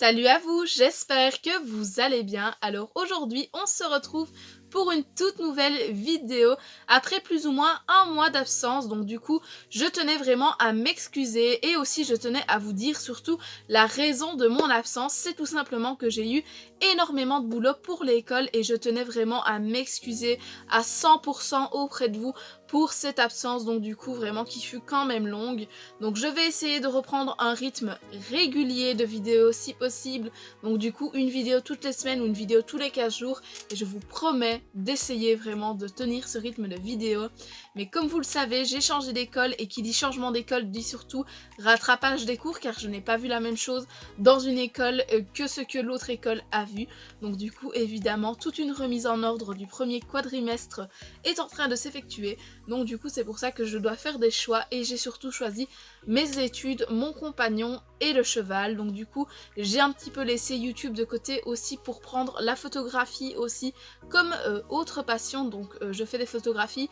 Salut à vous, j'espère que vous allez bien. Alors aujourd'hui, on se retrouve pour une toute nouvelle vidéo après plus ou moins un mois d'absence. Donc du coup, je tenais vraiment à m'excuser et aussi je tenais à vous dire surtout la raison de mon absence. C'est tout simplement que j'ai eu énormément de boulot pour l'école et je tenais vraiment à m'excuser à 100% auprès de vous pour cette absence. Donc du coup, vraiment qui fut quand même longue. Donc je vais essayer de reprendre un rythme régulier de vidéos si possible. Donc du coup, une vidéo toutes les semaines ou une vidéo tous les 15 jours. Et je vous promets d'essayer vraiment de tenir ce rythme de vidéo. Mais comme vous le savez, j'ai changé d'école et qui dit changement d'école dit surtout rattrapage des cours car je n'ai pas vu la même chose dans une école que ce que l'autre école a vu. Donc du coup, évidemment, toute une remise en ordre du premier quadrimestre est en train de s'effectuer. Donc du coup, c'est pour ça que je dois faire des choix et j'ai surtout choisi mes études, mon compagnon et le cheval. Donc du coup, j'ai un petit peu laissé YouTube de côté aussi pour prendre la photographie aussi comme autre passion. Donc je fais des photographies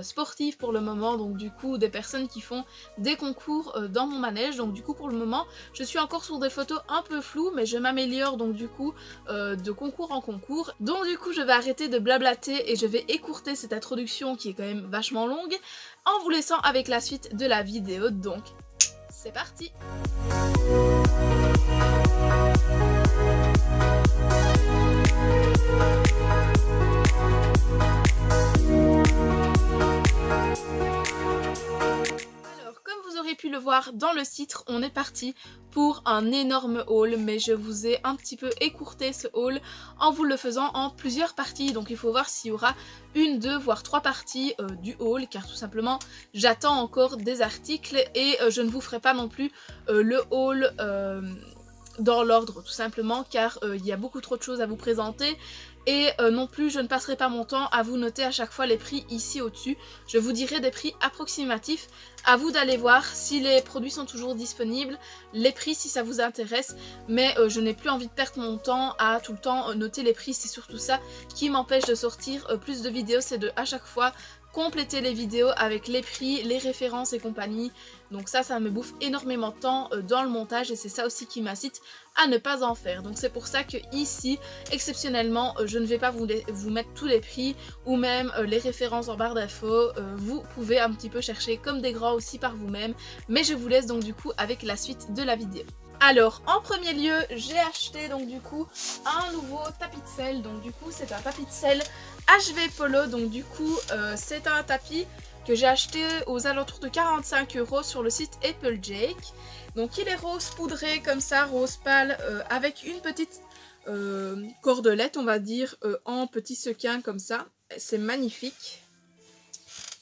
sportives pour le moment, donc du coup des personnes qui font des concours dans mon manège. Donc du coup pour le moment je suis encore sur des photos un peu floues, mais je m'améliore donc du coup de concours en concours. Donc du coup je vais arrêter de blablater et je vais écourter cette introduction qui est quand même vachement longue en vous laissant avec la suite de la vidéo. Donc c'est parti. Pu le voir dans le titre, on est parti pour un énorme haul, mais je vous ai un petit peu écourté ce haul en vous le faisant en plusieurs parties. Donc il faut voir s'il y aura une, deux, voire trois parties du haul, car tout simplement j'attends encore des articles et je ne vous ferai pas non plus le haul dans l'ordre tout simplement, car il y a beaucoup trop de choses à vous présenter. Et non plus, je ne passerai pas mon temps à vous noter à chaque fois les prix ici au-dessus. Je vous dirai des prix approximatifs. À vous d'aller voir si les produits sont toujours disponibles, les prix si ça vous intéresse. Mais je n'ai plus envie de perdre mon temps à tout le temps noter les prix. C'est surtout ça qui m'empêche de sortir plus de vidéos. C'est de à chaque fois compléter les vidéos avec les prix, les références et compagnie. Donc ça me bouffe énormément de temps dans le montage et c'est ça aussi qui m'incite à ne pas en faire. Donc c'est pour ça que ici, exceptionnellement, je ne vais pas vous mettre tous les prix ou même les références en barre d'infos. Vous pouvez un petit peu chercher comme des grands aussi par vous-même. Mais je vous laisse donc du coup avec la suite de la vidéo. Alors, en premier lieu, j'ai acheté donc du coup un nouveau tapis de selle. Donc du coup, c'est un tapis de selle HV Polo. Donc du coup, c'est un tapis que j'ai acheté aux alentours de 45 € sur le site Applejack. Donc il est rose poudré comme ça, rose pâle, avec une petite cordelette, on va dire, en petit sequin comme ça. C'est magnifique.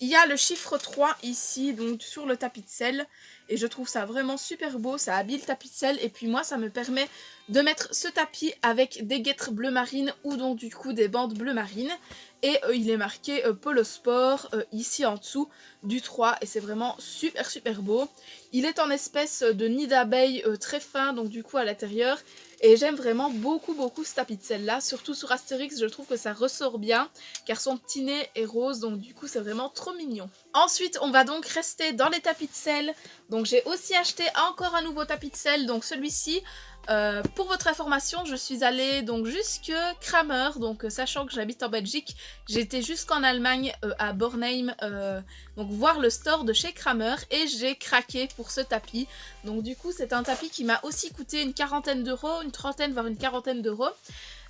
Il y a le chiffre 3 ici, donc sur le tapis de selle. Et je trouve ça vraiment super beau, ça habille le tapis de selle. Et puis moi, ça me permet de mettre ce tapis avec des guêtres bleu marine ou donc du coup des bandes bleu marine. Et il est marqué Polo Sport ici en dessous du 3. Et c'est vraiment super beau. Il est en espèce de nid d'abeille très fin, donc du coup à l'intérieur. Et j'aime vraiment beaucoup ce tapis de selle là, surtout sur Astérix, je trouve que ça ressort bien, car son petit nez est rose, donc du coup c'est vraiment trop mignon. Ensuite, on va donc rester dans les tapis de selle. Donc j'ai aussi acheté encore un nouveau tapis de selle, donc celui-ci. Pour votre information, je suis allée donc jusque Kramer, donc sachant que j'habite en Belgique, j'étais jusqu'en Allemagne à Bornheim, donc voir le store de chez Kramer et j'ai craqué pour ce tapis. Donc du coup c'est un tapis qui m'a aussi coûté une quarantaine d'euros, une trentaine voire une quarantaine d'euros.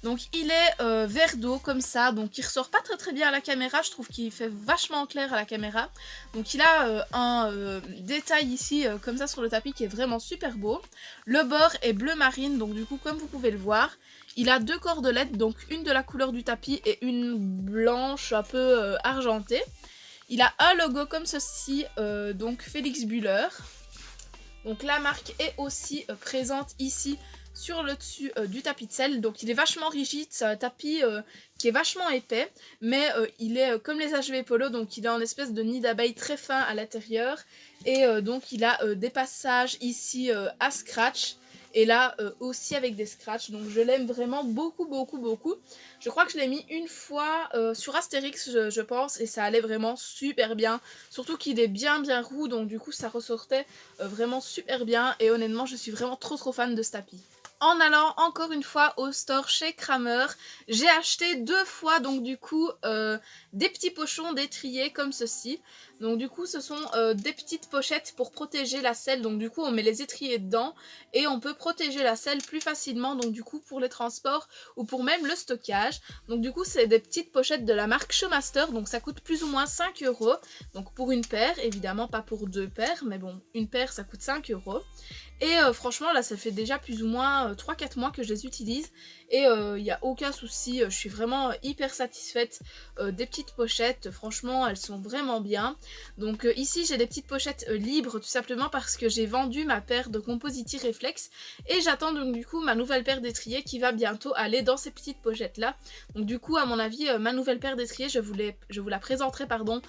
Donc il est vert d'eau comme ça, donc il ressort pas très bien à la caméra, je trouve qu'il fait vachement clair à la caméra. Donc il a un détail ici comme ça sur le tapis qui est vraiment super beau. Le bord est bleu marine, donc du coup comme vous pouvez le voir, il a deux cordelettes, donc une de la couleur du tapis et une blanche un peu argentée. Il a un logo comme ceci, donc Félix Buller. Donc la marque est aussi présente ici sur le dessus du tapis de selle. Donc il est vachement rigide, c'est un tapis qui est vachement épais, mais il est comme les HV Polo, donc il est en espèce de nid d'abeille très fin à l'intérieur. Et donc il a des passages ici à scratch. Et là aussi avec des scratchs, donc je l'aime vraiment beaucoup. Je crois que je l'ai mis une fois sur Astérix je pense, et ça allait vraiment super bien. Surtout qu'il est bien roux, donc du coup ça ressortait vraiment super bien, et honnêtement je suis vraiment trop fan de ce tapis. en allant encore une fois au store chez Kramer. J'ai acheté 2 fois donc du coup des petits pochons d'étrier comme ceci. Donc du coup ce sont des petites pochettes pour protéger la selle, donc du coup on met les étriers dedans et on peut protéger la selle plus facilement, donc du coup pour les transports ou pour même le stockage. Donc du coup c'est des petites pochettes de la marque Showmaster, donc ça coûte plus ou moins 5 €, donc pour une paire, évidemment pas pour 2 paires, mais bon une paire ça coûte 5 €. Et franchement là ça fait déjà plus ou moins 3-4 mois que je les utilise et il n'y a aucun souci, je suis vraiment hyper satisfaite des petites pochettes, franchement elles sont vraiment bien. Donc ici j'ai des petites pochettes libres tout simplement parce que j'ai vendu ma paire de Compositi Reflex et j'attends donc du coup ma nouvelle paire d'étriers qui va bientôt aller dans ces petites pochettes là. Donc du coup à mon avis ma nouvelle paire d'étriers je vous la présenterai pardon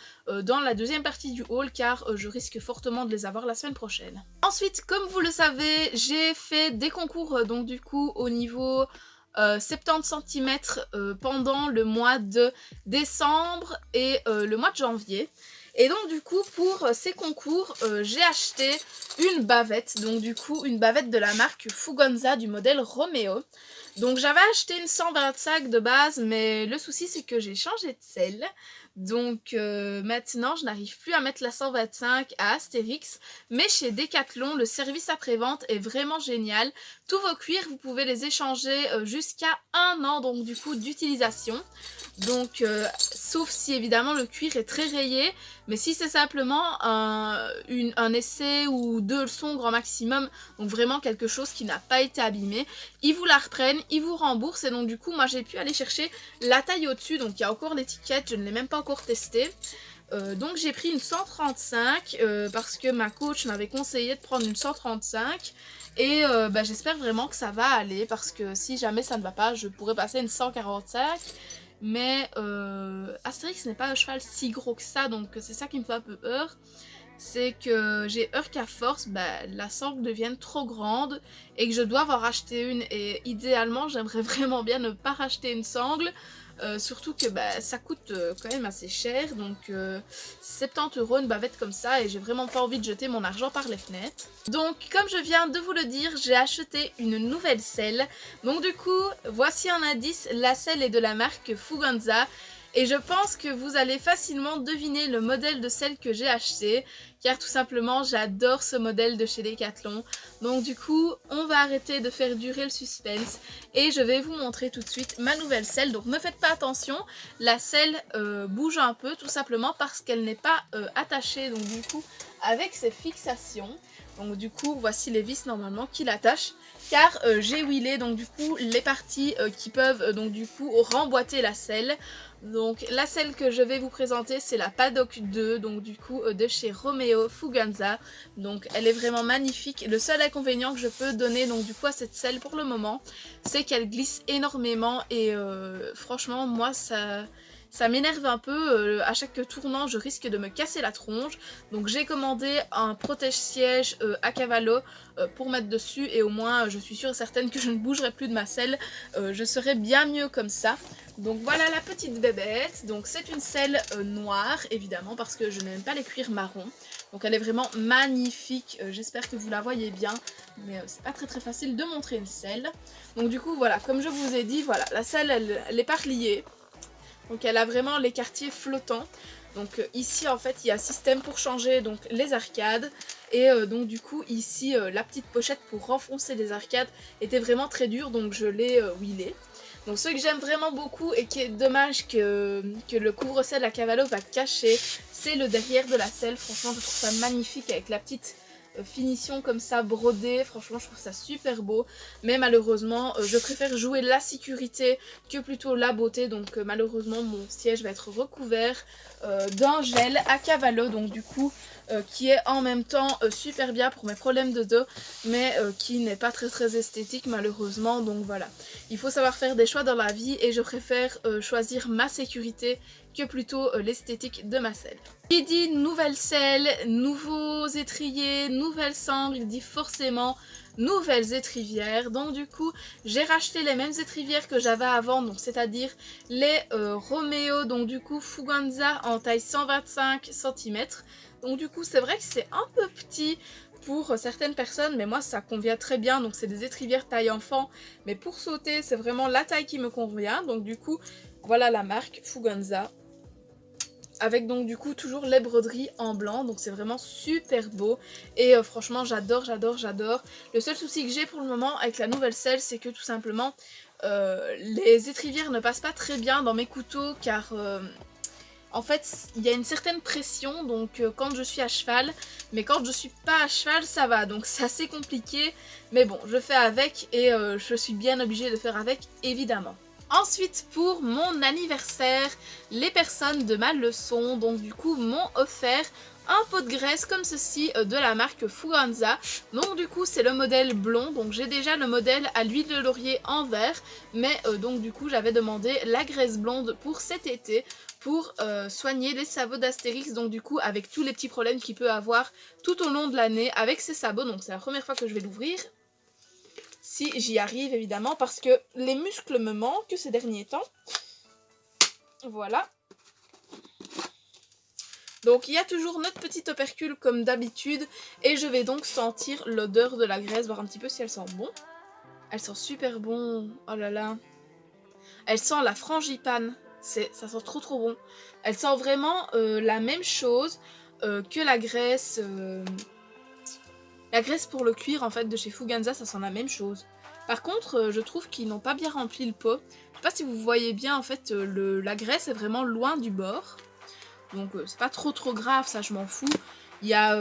dans la deuxième partie du haul car je risque fortement de les avoir la semaine prochaine. Ensuite comme vous le savez j'ai fait des concours donc du coup au niveau 70 cm pendant le mois de décembre et le mois de janvier. Et donc du coup pour ces concours j'ai acheté une bavette, donc du coup une bavette de la marque Fuganza du modèle Romeo. Donc j'avais acheté une 125 de base mais le souci c'est que j'ai changé de selle. Donc maintenant je n'arrive plus à mettre la 125 à Astérix, mais chez Decathlon le service après-vente est vraiment génial. Tous vos cuirs vous pouvez les échanger jusqu'à 1 an donc du coup d'utilisation. Donc sauf si évidemment le cuir est très rayé, mais si c'est simplement un essai ou 2 leçons grand maximum, donc vraiment quelque chose qui n'a pas été abîmé, ils vous la reprennent, ils vous remboursent et donc du coup moi j'ai pu aller chercher la taille au-dessus, donc il y a encore l'étiquette, je ne l'ai même pas encore testée. Donc j'ai pris une 135 parce que ma coach m'avait conseillé de prendre une 135 et j'espère vraiment que ça va aller parce que si jamais ça ne va pas je pourrais passer une 145. Mais Astérix n'est pas un cheval si gros que ça, donc c'est ça qui me fait un peu peur. C'est que j'ai peur qu'à force, la sangle devienne trop grande et que je doive en racheter une. Et idéalement, j'aimerais vraiment bien ne pas racheter une sangle. Surtout que ça coûte quand même assez cher, donc 70 € une bavette comme ça et j'ai vraiment pas envie de jeter mon argent par les fenêtres. Donc comme je viens de vous le dire, j'ai acheté une nouvelle selle. Donc du coup, voici un indice, la selle est de la marque Fuganza. Et je pense que vous allez facilement deviner le modèle de selle que j'ai acheté, car tout simplement j'adore ce modèle de chez Decathlon. Donc du coup on va arrêter de faire durer le suspense et je vais vous montrer tout de suite ma nouvelle selle. Donc ne faites pas attention, la selle bouge un peu tout simplement parce qu'elle n'est pas attachée donc du coup avec ses fixations. Donc du coup voici les vis normalement qui l'attachent car j'ai huilé donc du coup les parties qui peuvent donc du coup remboîter la selle. Donc la selle que je vais vous présenter c'est la Paddock 2 donc du coup de chez Romeo Fuganza. Donc elle est vraiment magnifique. Le seul inconvénient que je peux donner donc du coup à cette selle pour le moment c'est qu'elle glisse énormément et franchement moi ça m'énerve un peu, à chaque tournant je risque de me casser la tronche. Donc j'ai commandé un protège-siège à Cavallo pour mettre dessus et au moins je suis sûre et certaine que je ne bougerai plus de ma selle. Je serai bien mieux comme ça. Donc voilà la petite bébête. Donc c'est une selle noire évidemment parce que je n'aime pas les cuirs marrons. Donc elle est vraiment magnifique, j'espère que vous la voyez bien, mais c'est pas très facile de montrer une selle. Donc du coup voilà, comme je vous ai dit, voilà, la selle elle est pas reliée. Donc elle a vraiment les quartiers flottants. Donc ici en fait il y a un système pour changer donc les arcades. Et donc du coup ici la petite pochette pour renfoncer les arcades était vraiment très dure donc je l'ai huilée. Donc ce que j'aime vraiment beaucoup et qui est dommage que le couvre-selle à Cavallo va cacher, c'est le derrière de la selle. Franchement je trouve ça magnifique avec la petite finition comme ça brodée, franchement je trouve ça super beau, mais malheureusement je préfère jouer la sécurité que plutôt la beauté, donc malheureusement mon siège va être recouvert d'un gel à Cavallo, donc du coup qui est en même temps super bien pour mes problèmes de dos, mais qui n'est pas très esthétique malheureusement, donc voilà. Il faut savoir faire des choix dans la vie et je préfère choisir ma sécurité que plutôt l'esthétique de ma selle. Qui dit nouvelle selle, nouveaux étriers, nouvelle sangle, il dit forcément nouvelles étrivières. Donc du coup j'ai racheté les mêmes étrivières que j'avais avant, donc c'est-à-dire les Romeo, donc du coup Fuganza en taille 125 cm. Donc du coup c'est vrai que c'est un peu petit pour certaines personnes, mais moi ça convient très bien, donc c'est des étrivières taille enfant, mais pour sauter c'est vraiment la taille qui me convient, donc du coup voilà la marque Fuganza. Avec donc du coup toujours les broderies en blanc, donc c'est vraiment super beau et franchement j'adore, j'adore, j'adore. Le seul souci que j'ai pour le moment avec la nouvelle selle, c'est que tout simplement les étrivières ne passent pas très bien dans mes couteaux car en fait il y a une certaine pression donc quand je suis à cheval, mais quand je suis pas à cheval ça va, donc c'est assez compliqué, mais bon je fais avec et je suis bien obligée de faire avec évidemment. Ensuite, pour mon anniversaire, les personnes de ma leçon, donc du coup, m'ont offert un pot de graisse comme ceci de la marque Fuganza. Donc du coup, c'est le modèle blond, donc j'ai déjà le modèle à l'huile de laurier en vert, mais donc du coup, j'avais demandé la graisse blonde pour cet été pour soigner les sabots d'Astérix, donc du coup, avec tous les petits problèmes qu'il peut avoir tout au long de l'année avec ses sabots, donc c'est la première fois que je vais l'ouvrir. Si j'y arrive évidemment parce que les muscles me manquent ces derniers temps. Voilà. Donc il y a toujours notre petit opercule comme d'habitude et je vais donc sentir l'odeur de la graisse, voir un petit peu si elle sent bon. Elle sent super bon, oh là là. Elle sent la frangipane, ça sent trop trop bon. Elle sent vraiment la même chose que la graisse... La graisse pour le cuir en fait de chez Fuganza, ça sent la même chose. Par contre, je trouve qu'ils n'ont pas bien rempli le pot. Je sais pas si vous voyez bien en fait, la graisse est vraiment loin du bord. Donc c'est pas trop grave, ça je m'en fous. Il y a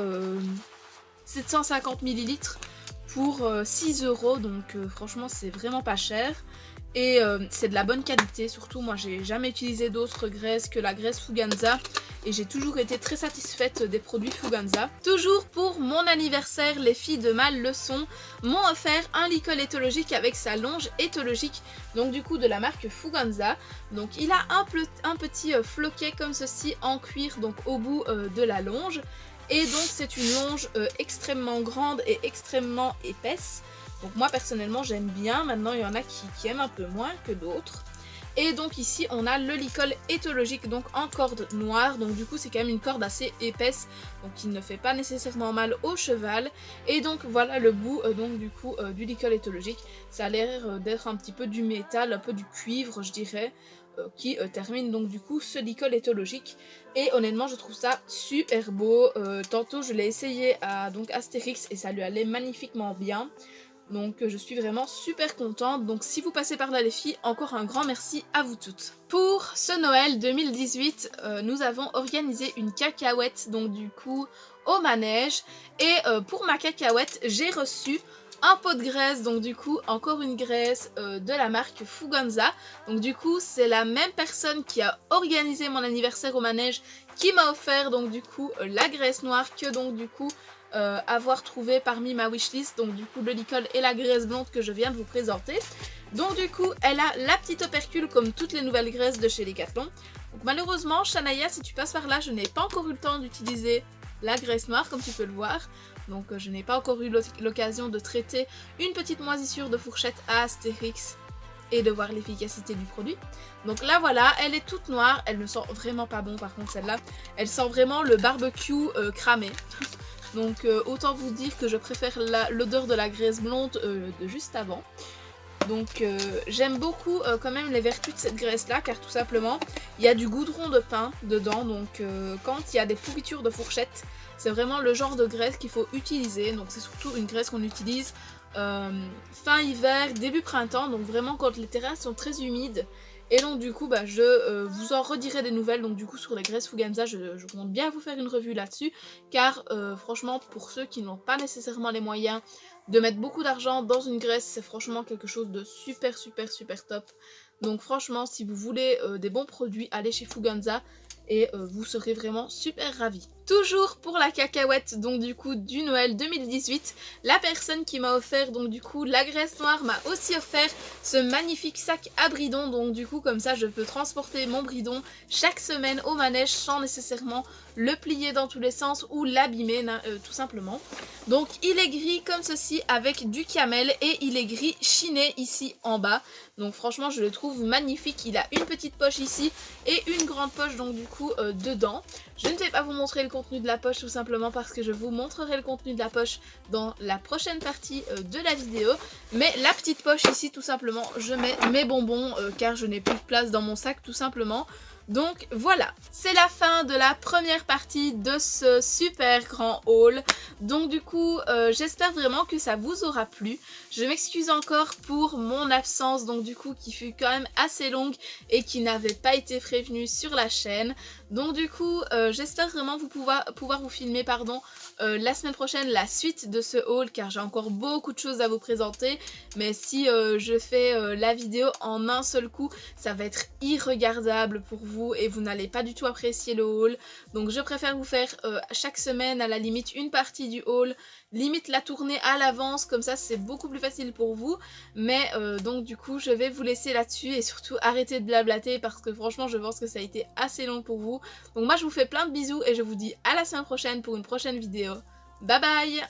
750 ml pour 6 €, donc franchement c'est vraiment pas cher. Et c'est de la bonne qualité, surtout moi j'ai jamais utilisé d'autres graisses que la graisse Fuganza. Et j'ai toujours été très satisfaite des produits Fuganza. Toujours pour mon anniversaire, les filles de ma leçon m'ont offert un licol éthologique avec sa longe éthologique, donc du coup de la marque Fuganza. Donc il a un petit floquet comme ceci en cuir, donc au bout de la longe. Et donc c'est une longe extrêmement grande et extrêmement épaisse. Donc moi personnellement j'aime bien, maintenant il y en a qui aiment un peu moins que d'autres. Et donc ici on a le licol éthologique donc en corde noire, donc du coup c'est quand même une corde assez épaisse, donc qui ne fait pas nécessairement mal au cheval. Et donc voilà le bout donc du coup du licol éthologique, ça a l'air d'être un petit peu du métal, un peu du cuivre je dirais, qui termine donc du coup ce licol éthologique. Et honnêtement je trouve ça super beau, tantôt je l'ai essayé à donc Astérix et ça lui allait magnifiquement bien. Donc je suis vraiment super contente, donc si vous passez par là les filles, encore un grand merci à vous toutes. Pour ce Noël 2018, nous avons organisé une cacahuète, donc du coup au manège, et pour ma cacahuète j'ai reçu un pot de graisse, donc du coup encore une graisse de la marque Fuganza. Donc du coup c'est la même personne qui a organisé mon anniversaire au manège qui m'a offert donc du coup la graisse noire que donc du coup avoir trouvé parmi ma wishlist, donc du coup le licol et la graisse blonde que je viens de vous présenter. Donc du coup elle a la petite opercule comme toutes les nouvelles graisses de chez Decathlon. Donc malheureusement Shania, si tu passes par là, je n'ai pas encore eu le temps d'utiliser la graisse noire comme tu peux le voir. Donc je n'ai pas encore eu l'occasion de traiter une petite moisissure de fourchette à Astérix et de voir l'efficacité du produit. Donc là voilà, elle est toute noire, elle ne sent vraiment pas bon par contre celle-là. Elle sent vraiment le barbecue cramé. Donc autant vous dire que je préfère l'odeur de la graisse blonde de juste avant. Donc j'aime beaucoup quand même les vertus de cette graisse là, car tout simplement il y a du goudron de pain dedans, donc quand il y a des pourritures de fourchette, c'est vraiment le genre de graisse qu'il faut utiliser. Donc c'est surtout une graisse qu'on utilise fin hiver, début printemps, donc vraiment quand les terrains sont très humides. Et donc du coup je vous en redirai des nouvelles, donc du coup sur les graisses Fuganza je compte bien vous faire une revue là-dessus, car franchement pour ceux qui n'ont pas nécessairement les moyens de mettre beaucoup d'argent dans une graisse, c'est franchement quelque chose de super top. Donc franchement si vous voulez des bons produits, allez chez Fuganza et vous serez vraiment super ravis. Toujours pour la cacahuète donc du coup du Noël 2018, la personne qui m'a offert donc du coup la graisse noire m'a aussi offert ce magnifique sac à bridon, donc du coup comme ça je peux transporter mon bridon chaque semaine au manège sans nécessairement le plier dans tous les sens ou l'abîmer tout simplement. Donc il est gris comme ceci avec du camel et il est gris chiné ici en bas. Donc franchement je le trouve magnifique, il a une petite poche ici et une grande poche donc du coup dedans. Je ne vais pas vous montrer le contenu de la poche tout simplement parce que je vous montrerai le contenu de la poche dans la prochaine partie de la vidéo. Mais la petite poche ici tout simplement, je mets mes bonbons car je n'ai plus de place dans mon sac tout simplement. Donc voilà, c'est la fin de la première partie de ce super grand haul. Donc du coup, j'espère vraiment que ça vous aura plu. Je m'excuse encore pour mon absence, donc du coup qui fut quand même assez longue et qui n'avait pas été prévenue sur la chaîne. Donc du coup, j'espère vraiment pouvoir vous filmer la semaine prochaine la suite de ce haul car j'ai encore beaucoup de choses à vous présenter. Mais si je fais la vidéo en un seul coup, ça va être irregardable pour vous et vous n'allez pas du tout apprécier le haul. Donc je préfère vous faire chaque semaine à la limite une partie du haul, limite la tourner à l'avance, comme ça c'est beaucoup plus facile pour vous. Mais donc du coup je vais vous laisser là-dessus et surtout arrêter de blablater parce que franchement je pense que ça a été assez long pour vous. Donc moi je vous fais plein de bisous et je vous dis à la semaine prochaine pour une prochaine vidéo. Bye bye.